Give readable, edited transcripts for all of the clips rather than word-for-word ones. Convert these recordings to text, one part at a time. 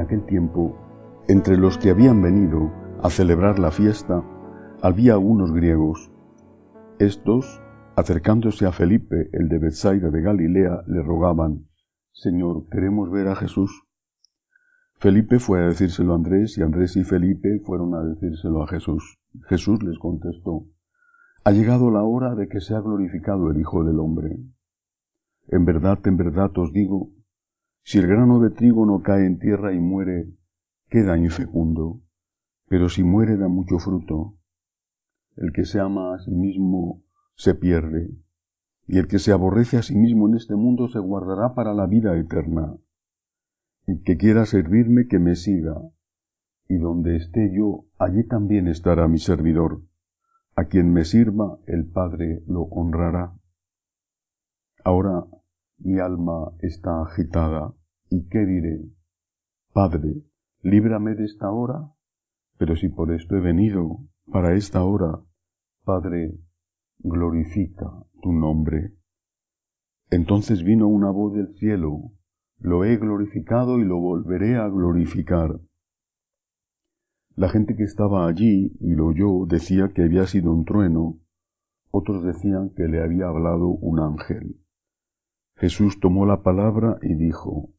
aquel tiempo, entre los que habían venido a celebrar la fiesta, había unos griegos. Estos, acercándose a Felipe, el de Betsaida de Galilea, le rogaban: «Señor, queremos ver a Jesús». Felipe fue a decírselo a Andrés, y Andrés y Felipe fueron a decírselo a Jesús. Jesús les contestó: «Ha llegado la hora de que sea glorificado el Hijo del Hombre. En verdad os digo, si el grano de trigo no cae en tierra y muere, queda infecundo, pero si muere da mucho fruto. El que se ama a sí mismo se pierde, y el que se aborrece a sí mismo en este mundo se guardará para la vida eterna. El que quiera servirme, que me siga, y donde esté yo, allí también estará mi servidor. A quien me sirva, el Padre lo honrará». Ahora mi alma está agitada, ¿y qué diré? Padre, líbrame de esta hora, pero si por esto he venido, para esta hora, Padre, glorifica tu nombre. Entonces vino una voz del cielo: «Lo he glorificado y lo volveré a glorificar». La gente que estaba allí y lo oyó decía que había sido un trueno, otros decían que le había hablado un ángel. Jesús tomó la palabra y dijo: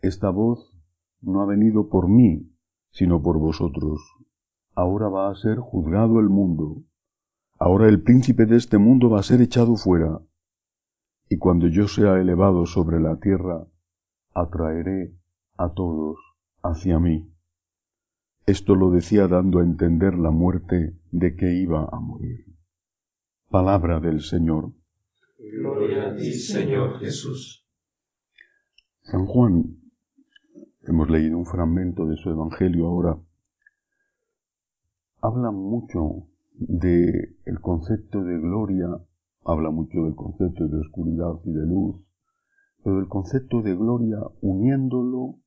«Esta voz no ha venido por mí, sino por vosotros. Ahora va a ser juzgado el mundo. Ahora el príncipe de este mundo va a ser echado fuera. Y cuando yo sea elevado sobre la tierra, atraeré a todos hacia mí». Esto lo decía dando a entender la muerte de que iba a morir. Palabra del Señor. Gloria a ti, Señor Jesús. San Juan, hemos leído un fragmento de su Evangelio ahora, habla mucho del concepto de gloria, habla mucho del concepto de oscuridad y de luz, pero el concepto de gloria uniéndolo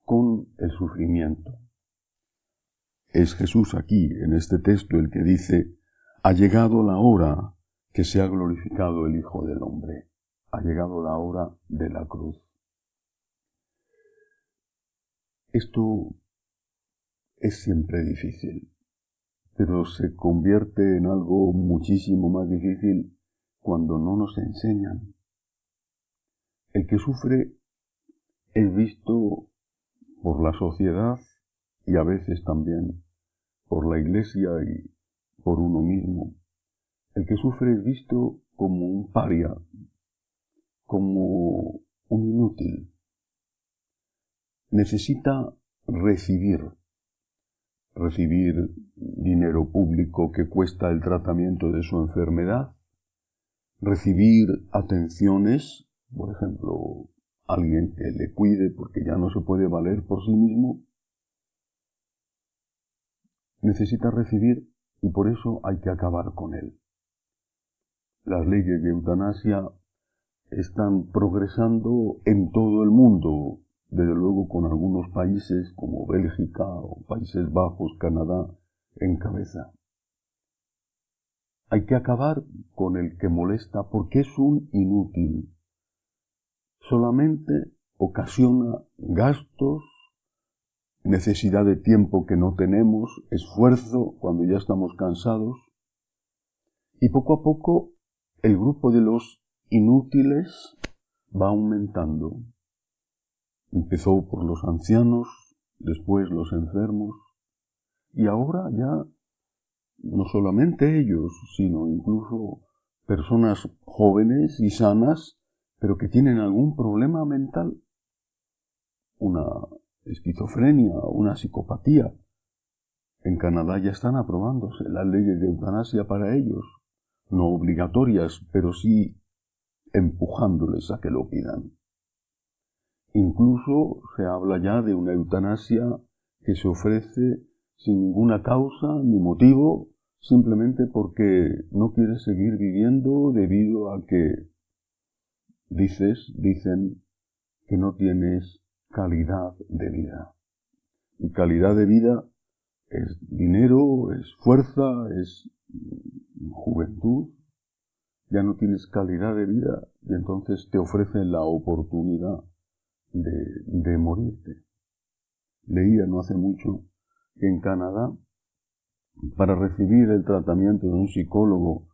con el sufrimiento. Es Jesús aquí, en este texto, el que dice: «Ha llegado la hora que sea glorificado el Hijo del Hombre». Ha llegado la hora de la cruz. Esto es siempre difícil, pero se convierte en algo muchísimo más difícil cuando no nos enseñan. El que sufre es visto por la sociedad y a veces también por la Iglesia y por uno mismo. El que sufre es visto como un paria, como un inútil. Necesita recibir dinero público que cuesta el tratamiento de su enfermedad, recibir atenciones, por ejemplo, alguien que le cuide porque ya no se puede valer por sí mismo. Necesita recibir y por eso hay que acabar con él. Las leyes de eutanasia están progresando en todo el mundo, desde luego con algunos países como Bélgica o Países Bajos, Canadá, en cabeza. Hay que acabar con el que molesta porque es un inútil. Solamente ocasiona gastos, necesidad de tiempo que no tenemos, esfuerzo cuando ya estamos cansados. Y poco a poco el grupo de los inútiles va aumentando. Empezó por los ancianos, después los enfermos, y ahora ya no solamente ellos, sino incluso personas jóvenes y sanas, pero que tienen algún problema mental, una esquizofrenia, una psicopatía. En Canadá ya están aprobándose las leyes de eutanasia para ellos, no obligatorias, pero sí empujándoles a que lo pidan. Incluso se habla ya de una eutanasia que se ofrece sin ninguna causa ni motivo, simplemente porque no quieres seguir viviendo debido a que dicen que no tienes calidad de vida. Y calidad de vida es dinero, es fuerza, es juventud. Ya no tienes calidad de vida y entonces te ofrecen la oportunidad de morirte. Leía no hace mucho que en Canadá, para recibir el tratamiento de un psicólogo,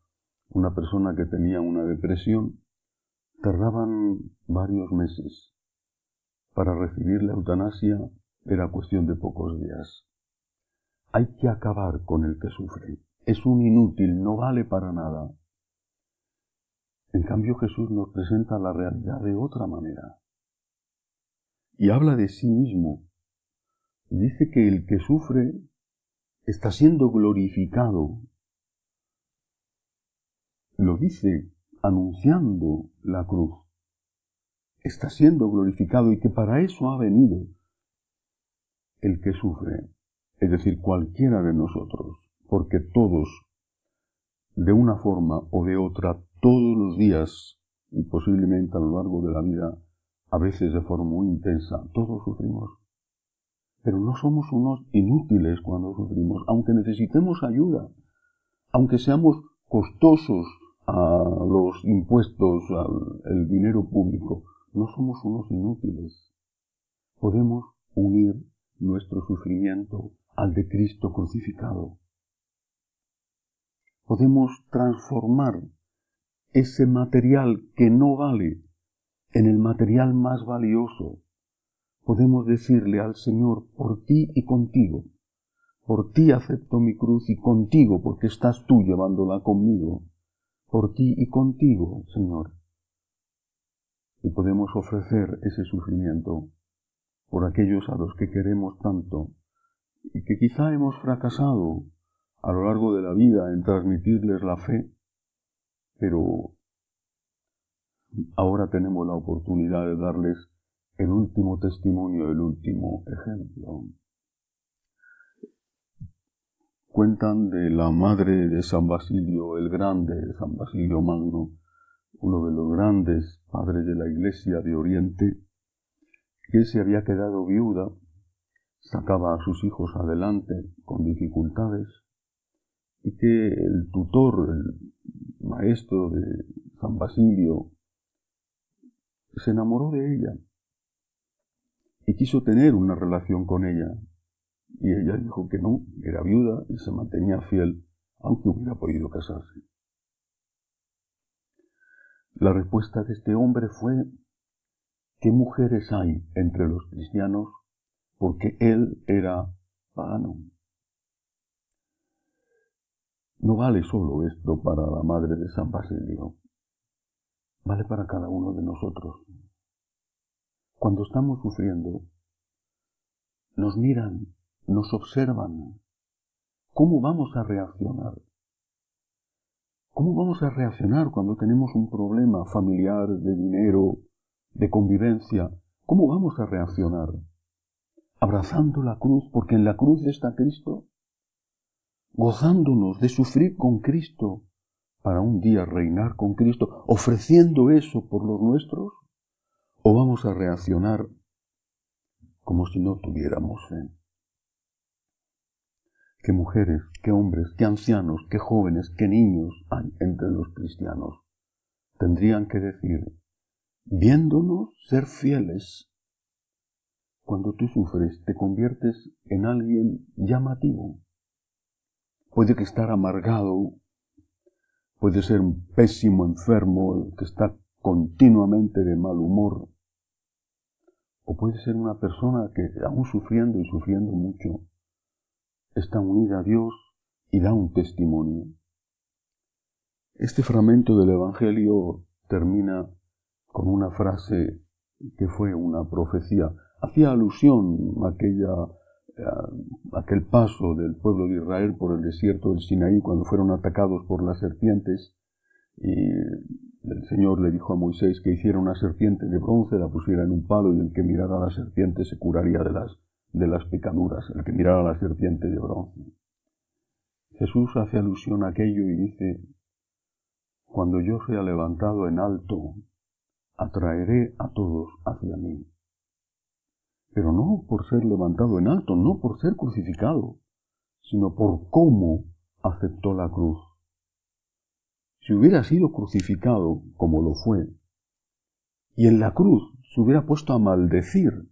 una persona que tenía una depresión, tardaban varios meses. Para recibir la eutanasia era cuestión de pocos días. Hay que acabar con el que sufre. Es un inútil, no vale para nada. En cambio, Jesús nos presenta la realidad de otra manera. Y habla de sí mismo. Dice que el que sufre está siendo glorificado. Lo dice anunciando la cruz. Está siendo glorificado y que para eso ha venido el que sufre, es decir, cualquiera de nosotros, porque todos, de una forma o de otra, todos los días, y posiblemente a lo largo de la vida, a veces de forma muy intensa, todos sufrimos. Pero no somos unos inútiles cuando sufrimos, aunque necesitemos ayuda, aunque seamos costosos a los impuestos, al dinero público, no somos unos inútiles. Podemos unir nuestro sufrimiento al de Cristo crucificado. Podemos transformar ese material que no vale en el material más valioso. Podemos decirle al Señor, por ti y contigo, por ti acepto mi cruz y contigo, porque estás tú llevándola conmigo, por ti y contigo, Señor. Y podemos ofrecer ese sufrimiento por aquellos a los que queremos tanto y que quizá hemos fracasado a lo largo de la vida en transmitirles la fe, pero ahora tenemos la oportunidad de darles el último testimonio, el último ejemplo. Cuentan de la madre de San Basilio, el grande, San Basilio Magno, uno de los grandes padres de la Iglesia de Oriente, que se había quedado viuda, sacaba a sus hijos adelante con dificultades, y que el tutor, el maestro de San Basilio, se enamoró de ella y quiso tener una relación con ella. Y ella dijo que no, era viuda y se mantenía fiel, aunque hubiera podido casarse. La respuesta de este hombre fue: ¿qué mujeres hay entre los cristianos? Porque él era pagano. No vale solo esto para la madre de San Basilio, vale para cada uno de nosotros. Cuando estamos sufriendo, nos miran, nos observan. ¿Cómo vamos a reaccionar? ¿Cómo vamos a reaccionar cuando tenemos un problema familiar, de dinero, de convivencia? ¿Cómo vamos a reaccionar? Abrazando la cruz, porque en la cruz está Cristo, gozándonos de sufrir con Cristo, para un día reinar con Cristo, ofreciendo eso por los nuestros, ¿o vamos a reaccionar como si no tuviéramos fe? ¿Qué mujeres, qué hombres, qué ancianos, qué jóvenes, qué niños hay entre los cristianos? Tendrían que decir, viéndonos ser fieles. Cuando tú sufres, te conviertes en alguien llamativo. Puede que estar amargado, puede ser un pésimo enfermo que está continuamente de mal humor, o puede ser una persona que, aún sufriendo y sufriendo mucho, está unida a Dios y da un testimonio. Este fragmento del Evangelio termina con una frase que fue una profecía. Hacía alusión a aquel paso del pueblo de Israel por el desierto del Sinaí cuando fueron atacados por las serpientes, y el Señor le dijo a Moisés que hiciera una serpiente de bronce, la pusiera en un palo, y el que mirara a la serpiente se curaría de las picaduras, el que mirara a la serpiente de bronce. Jesús hace alusión a aquello y dice: cuando yo sea levantado en alto, atraeré a todos hacia mí. Pero no por ser levantado en alto, no por ser crucificado, sino por cómo aceptó la cruz. Si hubiera sido crucificado, como lo fue, y en la cruz se hubiera puesto a maldecir,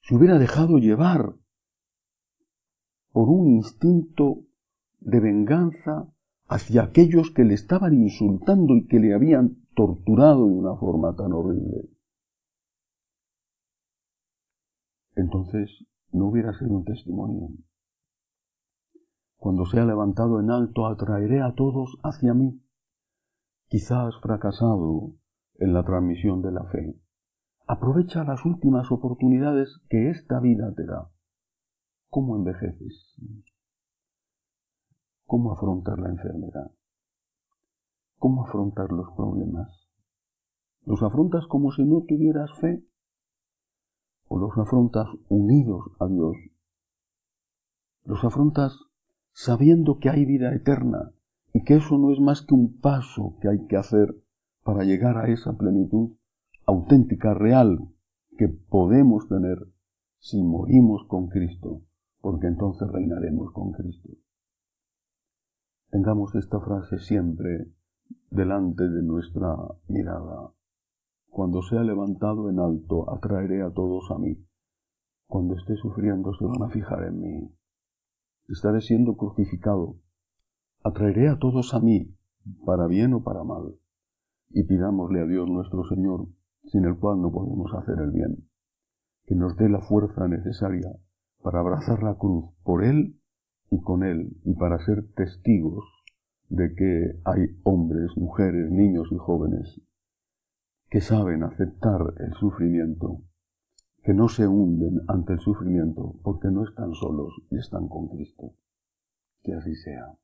se hubiera dejado llevar por un instinto de venganza hacia aquellos que le estaban insultando y que le habían torturado de una forma tan horrible. Entonces no hubiera sido un testimonio. Cuando sea levantado en alto, atraeré a todos hacia mí. Quizás has fracasado en la transmisión de la fe. Aprovecha las últimas oportunidades que esta vida te da. ¿Cómo envejeces? ¿Cómo afrontar la enfermedad? ¿Cómo afrontar los problemas? ¿Los afrontas como si no tuvieras fe? ¿O los afrontas unidos a Dios? ¿Los afrontas sabiendo que hay vida eterna y que eso no es más que un paso que hay que hacer para llegar a esa plenitud auténtica, real, que podemos tener si morimos con Cristo, porque entonces reinaremos con Cristo? Tengamos esta frase siempre delante de nuestra mirada. Cuando sea levantado en alto, atraeré a todos a mí. Cuando esté sufriendo, se van a fijar en mí. Estaré siendo crucificado. Atraeré a todos a mí, para bien o para mal. Y pidámosle a Dios nuestro Señor, sin el cual no podemos hacer el bien, que nos dé la fuerza necesaria para abrazar la cruz por Él y con Él, y para ser testigos de que hay hombres, mujeres, niños y jóvenes que saben aceptar el sufrimiento, que no se hunden ante el sufrimiento porque no están solos y están con Cristo. Que así sea.